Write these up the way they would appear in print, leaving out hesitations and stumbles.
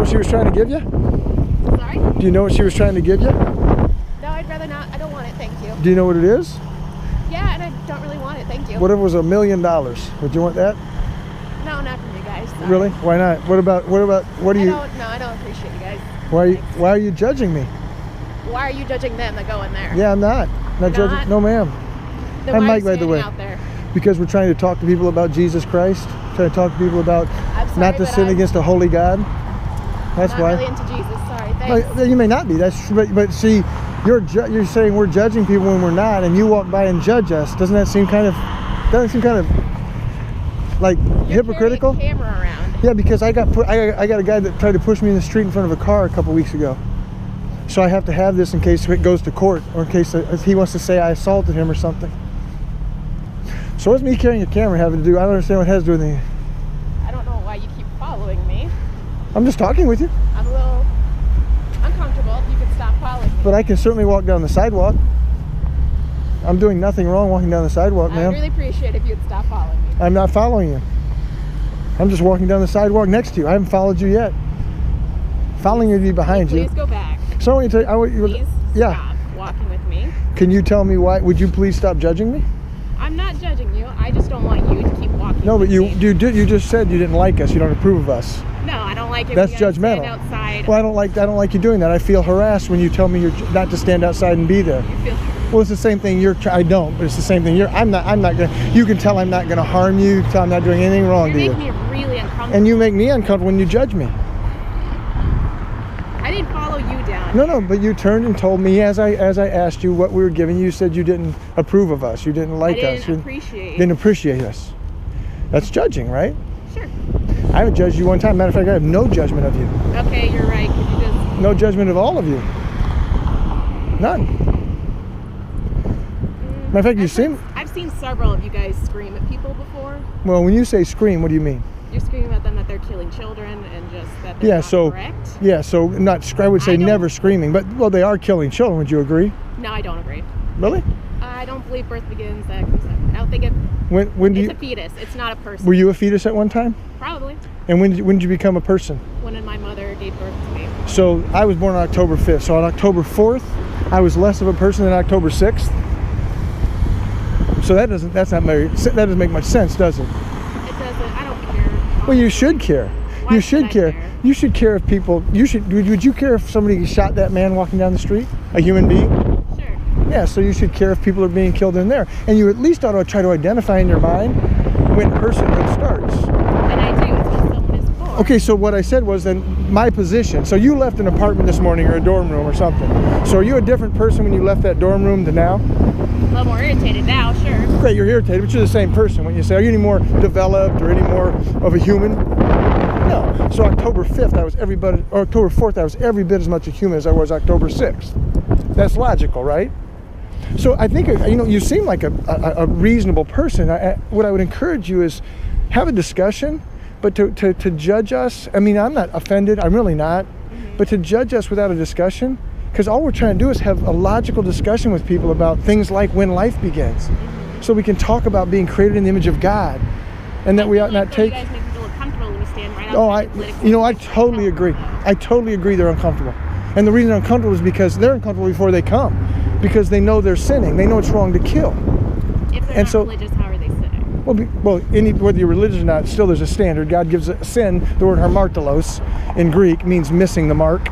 what she was trying to give you? Sorry? Do you know what she was trying to give you? No, I'd rather not. I don't want it, thank you. Do you know what it is? Yeah, and I don't really want it, thank you. What if it was $1 million? Would you want that? No, not from you guys. Sorry. Really? Why not? What do you? I don't appreciate you guys. Why are you judging me? Why are you judging them that go in there? Yeah, I'm not. Not judging. No, ma'am. Then I'm why Mike, are you by the way. out there? Because we're trying to talk to people about Jesus Christ. Trying to talk to people about not to sin against a holy God. That's why. I'm not really into Jesus. Sorry. Thanks. Well, you may not be. But see, you're saying we're judging people when we're not, and you walk by and judge us. Doesn't that seem kind of like hypocritical? Carrying a camera around. Yeah, because I got a guy that tried to push me in the street in front of a car a couple weeks ago. So I have to have this in case it goes to court, or in case he wants to say I assaulted him or something. So what's me carrying a camera having to do? I don't understand what it has to do with anything. I don't know why you keep following me. I'm just talking with you. I'm a little uncomfortable. If you could stop following me. But I can certainly walk down the sidewalk. I'm doing nothing wrong walking down the sidewalk, ma'am. I'd really appreciate if you'd stop following me. I'm not following you. I'm just walking down the sidewalk next to you. I haven't followed you yet. Following you would be behind you. Please go back. So I want you to Please stop walking with me. Can you tell me why? Would you please stop judging me? I'm not judging you. I just don't want you to keep walking. No, but with you me. just said you didn't like us. You don't approve of us. No, I don't like it. That's when you guys judgmental. Stand outside. Well, I don't like you doing that. I feel harassed when you tell me you're not to stand outside and be there. You feel. Well, it's the same thing. I don't, but it's the same thing. I'm not gonna. You can tell I'm not gonna harm you. You can tell I'm not doing anything wrong to you. You make me really uncomfortable. And you make me uncomfortable when you judge me. I didn't follow you down. No, but you turned and told me as I asked you what we were giving you. You said you didn't approve of us. You didn't like us. You didn't appreciate us. That's judging, right? Sure. I haven't judged you one time. Matter of fact, I have no judgment of you. Okay, you're right. Could you just... No judgment of all of you. None. Matter of fact, I've seen several of you guys scream at people before. Well, when you say scream, what do you mean? You're screaming at them that they're killing children and just that they're not correct. Yeah, so I would say never screaming, but well, they are killing children. Would you agree? No, I don't agree. Really? I don't believe birth begins. I don't think it. It's a fetus. It's not a person. Were you a fetus at one time? Probably. And when did you become a person? When my mother gave birth to me. So I was born on October 5th. So on October 4th, I was less of a person than October 6th. So that doesn't make much sense, does it? It doesn't. I don't care. Well, you should care. Why you should care. You should care if people. Would you care if somebody shot that man walking down the street? A human being? Sure. Yeah. So you should care if people are being killed in there, and you at least ought to try to identify in your mind when personhood starts. And I do. It's when someone is born. Okay. So what I said was then my position. So you left an apartment this morning or a dorm room or something. So are you a different person when you left that dorm room than now? A little more irritated now, sure. Great, you're irritated, but you're the same person. When you say, are you any more developed or any more of a human? No. So October 5th, October 4th, I was every bit as much a human as I was October 6th. That's logical, right? So I think, you seem like a reasonable person. What I would encourage you is have a discussion, but to judge us, I mean, I'm not offended, I'm really not, but to judge us without a discussion, because all we're trying to do is have a logical discussion with people about things like when life begins. So we can talk about being created in the image of God, and that we ought not take... You guys make people look comfortable when we stand right outside I totally agree. I totally agree they're uncomfortable. And the reason they're uncomfortable is because they're uncomfortable before they come. Because they know they're sinning. They know it's wrong to kill. If they're not religious, how are they sinning? Whether you're religious or not, still there's a standard. God gives a sin. The word hamartolos in Greek means missing the mark.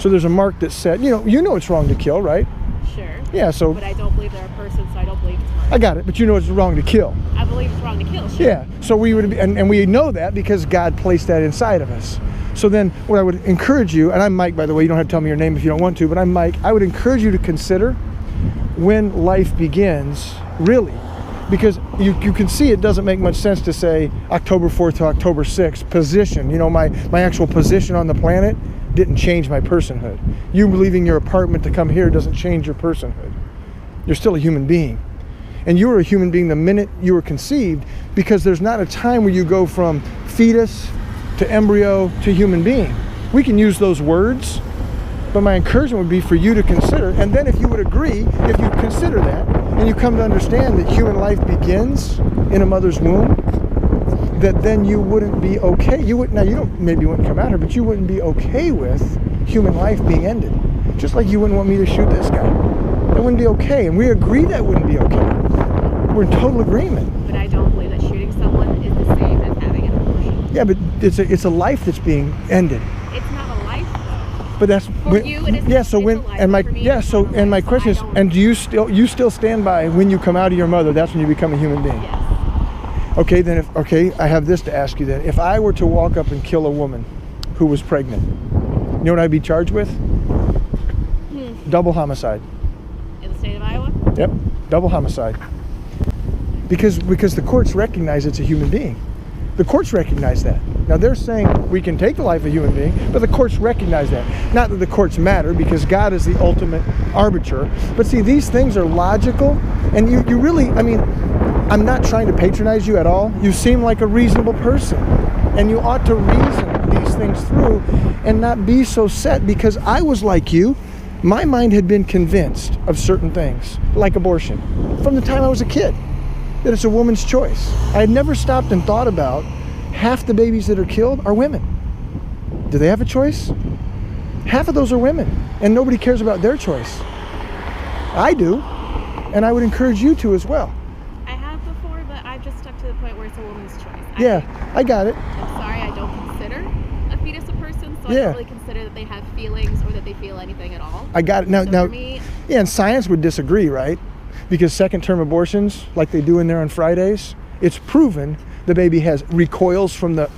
So there's a mark that's set. You know it's wrong to kill, right? Sure. Yeah, so... But I don't believe they're a person, so I don't believe it's wrong. I got it, but you know it's wrong to kill. I believe it's wrong to kill, sure. Yeah, so we would... And we know that because God placed that inside of us. So then what I would encourage you, and I'm Mike, by the way, you don't have to tell me your name if you don't want to, but I'm Mike. I would encourage you to consider when life begins, really. Because you can see it doesn't make much sense to say October 4th to October 6th, position. My actual position on the planet didn't change my personhood. You leaving your apartment to come here doesn't change your personhood. You're still a human being. And you were a human being the minute you were conceived, because there's not a time where you go from fetus to embryo to human being. We can use those words, but my encouragement would be for you to consider, and then if you would agree, if you consider that, and you come to understand that human life begins in a mother's womb, that then you wouldn't be okay. You wouldn't come out here, but you wouldn't be okay with human life being ended. Just like you wouldn't want me to shoot this guy. That wouldn't be okay, and we agree that wouldn't be okay. We're in total agreement. But I don't believe that shooting someone is the same as having an abortion. Yeah, but it's a life that's being ended. It's not a life, though. But that's for you. It is. Yeah. So it's when a life, and my for me, yeah. it's So not a and my life, question is, so I and do you still stand by when you come out of your mother? That's when you become a human being. Yes. Okay. Then I have this to ask you. Then, if I were to walk up and kill a woman who was pregnant, you know what I'd be charged with? Double homicide. In the state of Iowa? Yep, double homicide. Because the courts recognize it's a human being. The courts recognize that. Now they're saying we can take the life of a human being, but the courts recognize that. Not that the courts matter, because God is the ultimate arbiter. But see, these things are logical, and you really, I mean, I'm not trying to patronize you at all. You seem like a reasonable person, and you ought to reason these things through and not be so set, because I was like you. My mind had been convinced of certain things, like abortion, from the time I was a kid, that it's a woman's choice. I had never stopped and thought about half the babies that are killed are women. Do they have a choice? Half of those are women, and nobody cares about their choice. I do, and I would encourage you to as well. I have before, but I've just stuck to the point where it's a woman's choice. I got it. I'm sorry, I don't consider a fetus a person, so I Yeah. don't really consider that they have feelings or that they feel anything at all. I got it. Now, For me, yeah, and science would disagree, right? Because second-term abortions, like they do in there on Fridays, it's proven the baby recoils from the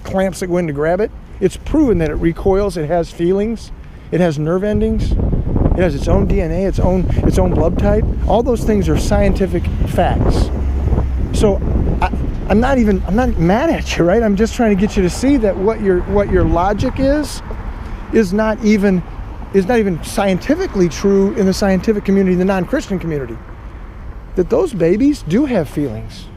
clamps that go in to grab it. It's proven that it recoils. It has feelings. It has nerve endings. It has its own DNA, its own blood type. All those things are scientific facts. So I'm not mad at you, right? I'm just trying to get you to see that what your logic is not even scientifically true in the scientific community, the non-Christian community. That those babies do have feelings.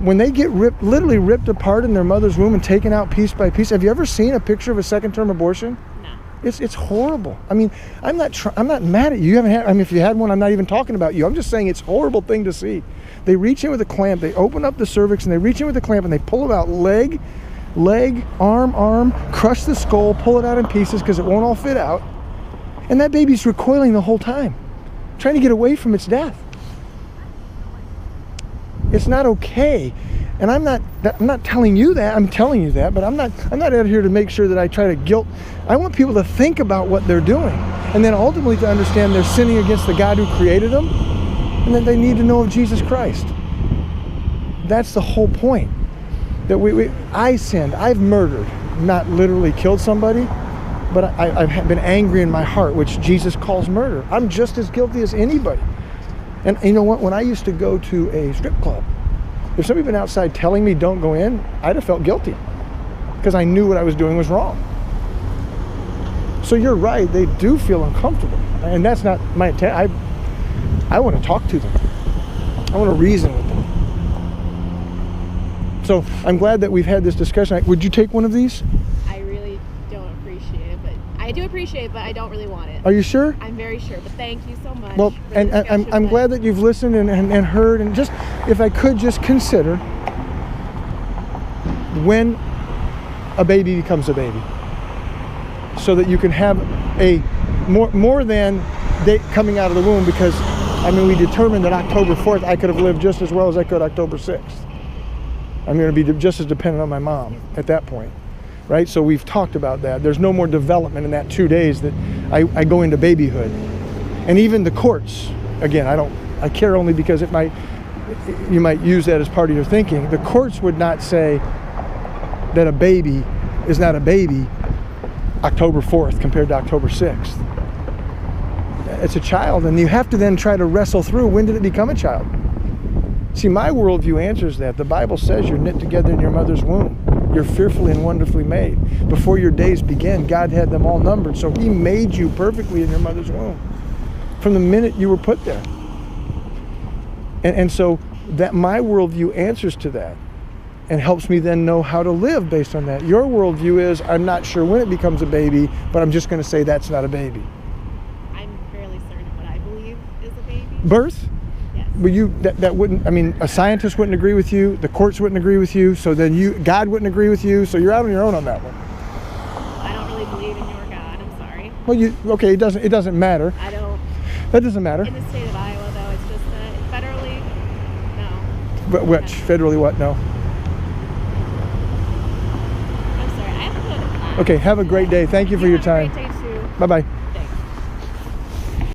When they get literally ripped apart in their mother's womb and taken out piece by piece. Have you ever seen a picture of a second-term abortion? no. It's horrible. I mean, I'm not mad at you. You haven't had. I mean, if you had one, I'm not even talking about you. I'm just saying it's a horrible thing to see. They reach in with a clamp. They open up the cervix and they reach in with the clamp and they pull it out leg, arm, crush the skull, pull it out in pieces because it won't all fit out. And that baby's recoiling the whole time, trying to get away from its death. It's not okay. And I'm not telling you that. I'm telling you that, but I'm not out here to make sure that I try to guilt. I want people to think about what they're doing, and then ultimately to understand they're sinning against the God who created them, and that they need to know of Jesus Christ. That's the whole point. That I sinned. I've murdered, not literally killed somebody, but I've been angry in my heart, which Jesus calls murder. I'm just as guilty as anybody. And you know what? When I used to go to a strip club, if somebody had been outside telling me don't go in, I'd have felt guilty because I knew what I was doing was wrong. So you're right, they do feel uncomfortable. And that's not my intent. I want to talk to them. I want to reason with them. So I'm glad that we've had this discussion. Would you take one of these? I really don't appreciate it, but I do appreciate it, but I don't really want it. Are you sure? I'm very sure, but thank you so much. Well, for the and discussion, I'm but glad that you've listened and heard, and just, if I could just consider when a baby becomes a baby, so that you can have a more than coming out of the womb, because I mean, we determined that October 4th I could have lived just as well as I could October 6th. I'm going to be just as dependent on my mom at that point, right? So we've talked about that. There's no more development in that 2 days that I go into babyhood. And even the courts, again, I care only because you might use that as part of your thinking. The courts would not say that a baby is not a baby October 4th compared to October 6th. It's a child, and you have to then try to wrestle through, when did it become a child? See, my worldview answers that. The Bible says you're knit together in your mother's womb. You're fearfully and wonderfully made. Before your days began, God had them all numbered, so He made you perfectly in your mother's womb from the minute you were put there. And so that my worldview answers to that and helps me then know how to live based on that. Your worldview is, I'm not sure when it becomes a baby, but I'm just going to say that's not a baby. I'm fairly certain of what I believe is a baby. Birth? Yes. that wouldn't, I mean, a scientist wouldn't agree with you, the courts wouldn't agree with you, so then God wouldn't agree with you, so you're out on your own on that one. I don't really believe in your God, I'm sorry. Well, okay, it doesn't matter. I don't. That doesn't matter. In the state of Iowa, though, it's just that federally, no. But which? Federally what? No. I'm sorry, I have to go to class. Okay, have a great day. Thank you for your time. Have a great day, too. Bye-bye.